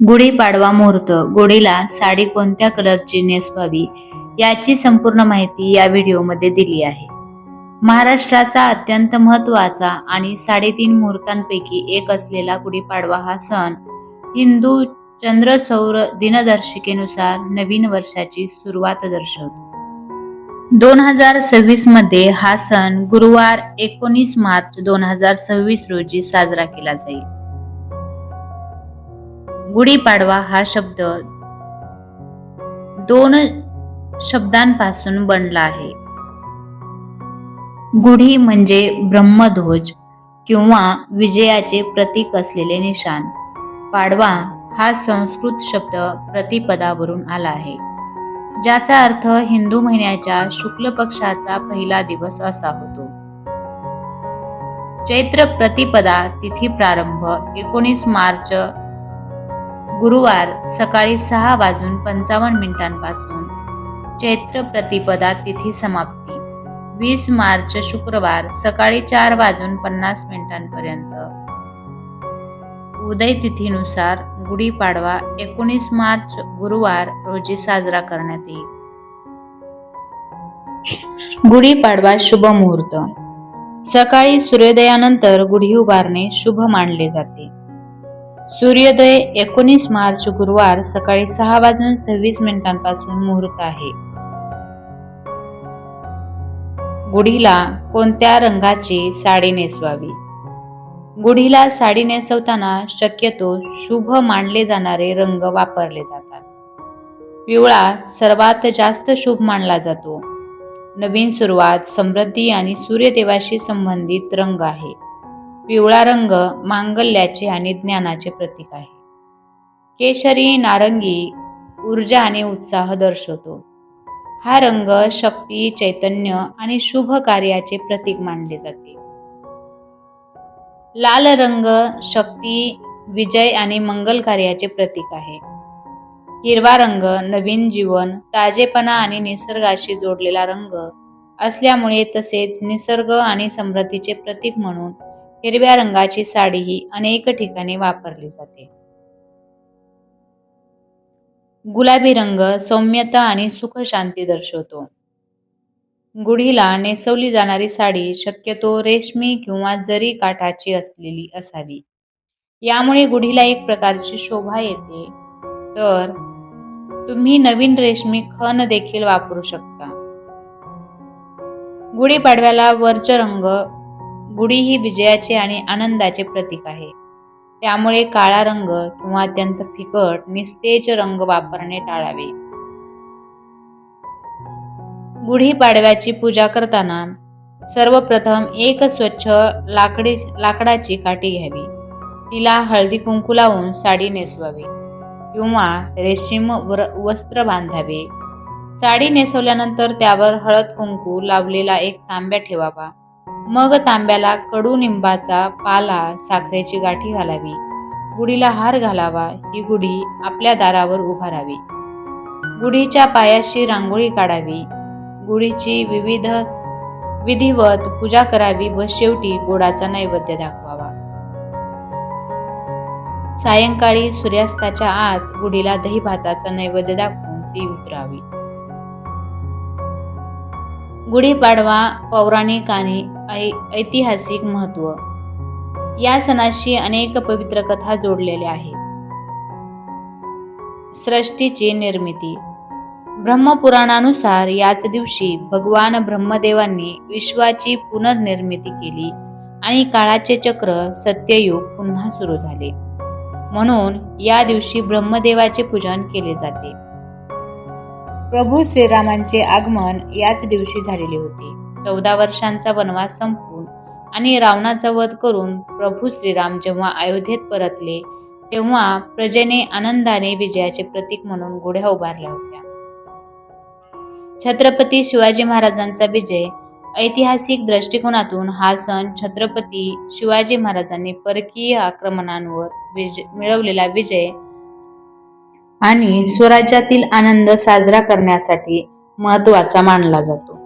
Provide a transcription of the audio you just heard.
गुढीपाडवा मुहूर्त. गुढीला साडी कोणत्या कलरची नेसवावी याची संपूर्ण माहिती या व्हिडिओमध्ये दिली आहे. महाराष्ट्राचा अत्यंत महत्त्वाचा आणि 3.5 मुहूर्तांपैकी एक असलेला गुढीपाडवा हा सण हिंदू चंद्र सौर दिनदर्शिकेनुसार नवीन वर्षाची सुरुवात दर्शवतो. 2026 मध्ये हा सण गुरुवार 19 मार्च 2026 रोजी साजरा केला जाईल. गुढीपाडवा हा शब्द 2 शब्दांपासून बनला आहे. गुढी म्हणजे ब्रह्मध्वज किंवा विजयाचे प्रतीक असलेले निशाण. पाडवा हा संस्कृत शब्द प्रतिपदावरून आला आहे, ज्याचा अर्थ हिंदू महिन्याच्या शुक्ल पक्षाचा पहिला दिवस असा होतो. चैत्र प्रतिपदा तिथी प्रारंभ 19 मार्च गुरुवार सकाळी 6:55 पासून. चैत्र प्रतिपदा तिथी समाप्ती 20 मार्च शुक्रवार सकाळी 4:50 पर्यंत. उदय तिथीनुसार गुढीपाडवा 19 मार्च गुरुवार रोजी साजरा करण्यात येईल. गुढीपाडवा शुभ मुहूर्त. सकाळी सूर्योदयानंतर गुढी उभारणे शुभ मानले जाते. सूर्योदय 19 मार्च गुरुवार सकाळी 6:26 पासून मुहूर्त आहे. गुढीला कोणत्या रंगाची साडी नेसवावी? गुढीला साडी नेसवताना शक्यतो शुभ मानले जाणारे रंग वापरले जातात. पिवळा सर्वात जास्त शुभ मानला जातो. नवीन सुरुवात, समृद्धी आणि सूर्यदेवाशी संबंधित रंग आहे. पिवळा रंग मांगल्याचे आणि ज्ञानाचे प्रतीक आहे. केशरी नारंगी ऊर्जा आणि उत्साह दर्शवतो. हा रंग शक्ती, चैतन्य आणि शुभ कार्याचे प्रतीक मानले जाते. लाल रंग शक्ती, विजय आणि मंगल कार्याचे प्रतीक आहे. हिरवा रंग नवीन जीवन, ताजेपणा आणि निसर्गाशी जोडलेला रंग असल्यामुळे, तसेच निसर्ग आणि समृद्धीचे प्रतीक म्हणून हिरव्या रंगाची साडीही अनेक ठिकाणी वापरली जाते. गुलाबी रंग सौम्यता आणि सुख शांती दर्शवतो. गुढीला नेसवली जाणारी साडी शक्यतो रेशमी किंवा जरी काठाची असलेली असावी. यामुळे गुढीला एक प्रकारची शोभा येते. तर तुम्ही नवीन रेशमी खण देखील वापरू शकता. गुढीपाडव्याला वर्च रंग. गुढी ही विजयाचे आणि आनंदाचे प्रतीक आहे. त्यामुळे काळा रंग किंवा अत्यंत फिकट निस्तेज रंग वापरणे टाळावे. गुढीपाडव्याची पूजा करताना सर्वप्रथम एक स्वच्छ लाकडाची काठी घ्यावी. तिला हळदी कुंकू लावून साडी नेसवावी किंवा रेशीम वस्त्र बांधावे. साडी नेसवल्यानंतर त्यावर हळद कुंकू लावलेला एक तांब्या ठेवावा. मग तांब्याला कडुनिंबाचा पाला, साखरेची गाठी घालावी. गुढीला हार घालावा. ही गुढी आपल्या दारावर उभारावी. गुढीच्या पायाशी रांगोळी काढावी. गुढीची विधिवत पूजा करावी व शेवटी गोडाचा नैवेद्य दाखवावा. सायंकाळी सूर्यास्ताच्या आत गुढीला दही भाताचा नैवेद्य दाखवून ती उतरावी. गुढीपाडवा पौराणिक आणि ऐतिहासिक महत्त्व. या सणाशी अनेक पवित्र कथा जोडलेल्या आहेत. सृष्टीची निर्मिती. ब्रह्मपुराणानुसार याच दिवशी भगवान ब्रह्मदेवांनी विश्वाची पुनर्निर्मिती केली आणि काळाचे चक्र सत्ययुग पुन्हा सुरू झाले. म्हणून या दिवशी ब्रह्मदेवाचे पूजन केले जाते. प्रभू श्रीरामांचे आगमन याच दिवशी झालेले होते. 14 वर्षांचा वनवास संपवून आणि रावणाचा वध करून प्रभू श्रीराम जेव्हा अयोध्येत परतले, तेव्हा प्रजेने आनंदाने विजयाचे प्रतीक म्हणून गुढ्या उभारल्या होत्या. छत्रपती शिवाजी महाराजांचा विजय. ऐतिहासिक दृष्टिकोनातून हा सण छत्रपती शिवाजी महाराजांनी परकीय आक्रमणांवर मिळवलेला विजय आणि स्वराज्यातील आनंद साजरा करण्यासाठी महत्त्वाचा मानला जातो.